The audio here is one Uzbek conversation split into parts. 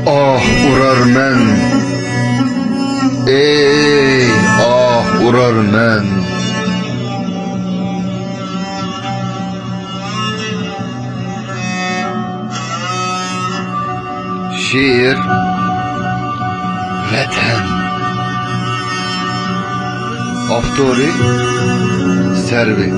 Ah urarman, ey ah urarman. Şiir Vatan. Avtori Servi.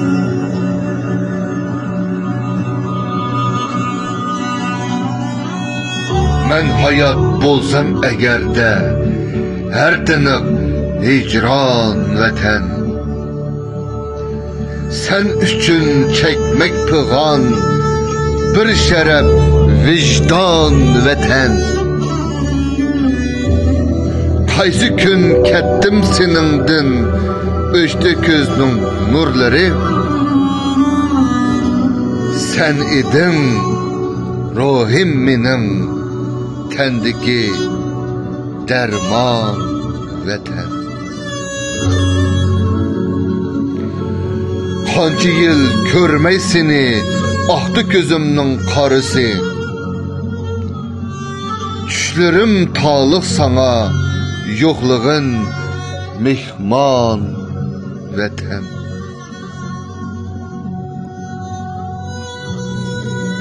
Men hayat bolsam eğerde, her tınık hicran vatan. Sen üçün çekmek pıgan, bir şeref vicdan vatan. Qaysı gün kettim senindin, öçtü gözünün nurları. Sen idin ruhim menim, tendiki derman vatan. Qancha yıl körmey seni, ahtı gözümnün qarısı. Düşlerim tağlıq sana, yoxluğun mehman vatan.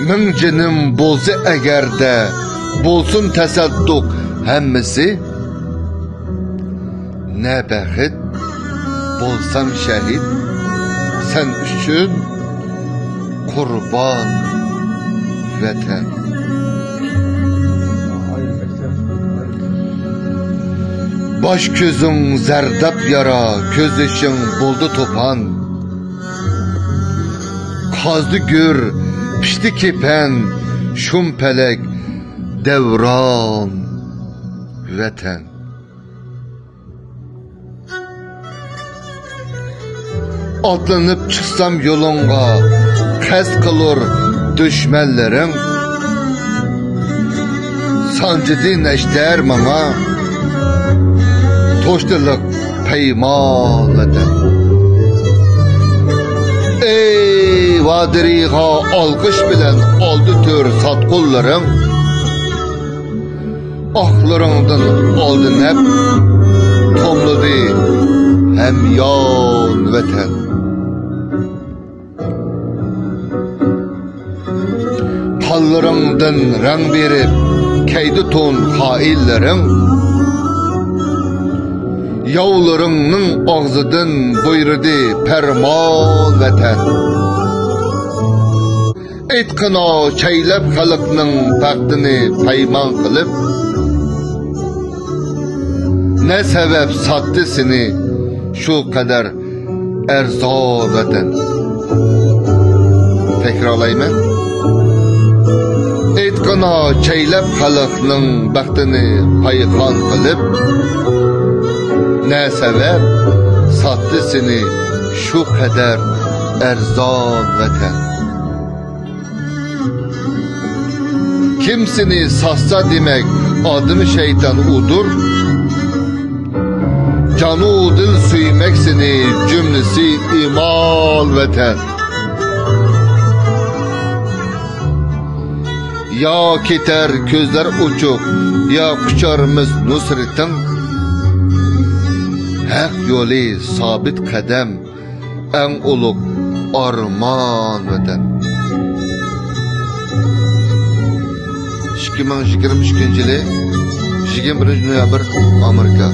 Min cinim bolsa əgərdə, bolsun təsəddüq həmmisi. Ne bəxit, bolsam şəhid, sen üçün kurban vatan. Baş gözün zərdab yara, göz işin buldu topan. Kazdı gör, pişti kepen, şum pelek, devran vatan. Atlanıp çıksam yolunga, kəs kılır düşmənlərim. Sancıdı neşter mana, toşdurluq peyman vatan. Ey vadiriha alkış bilen aldı tör satkullarım. Ahlarından aldın hep, tomladı hem yan vatan. Hallarından rang verip keydi ton haillerim. Yavlarının ağzıdan buyurdu permal vatan. Etqina çeylep xalqның bəxtini payman qılıb. Ne sebep sattı seni şu kadar erzal vatan. Tekrarlayayım. Etqina çeylep xalqның bəxtini payman qılıb. Ne sebep sattı seni şu kadar erzal vatan. Kimsini satsa demek adını şeytan udur. Canı udil suymek seni cümlesi imal vatan. Ya keter közler uçuk, ya kuçarımız nusretin. Hak yolu sabit kadem, en uluk arman vatan. 2022 yılı 21 noyabr Amerika.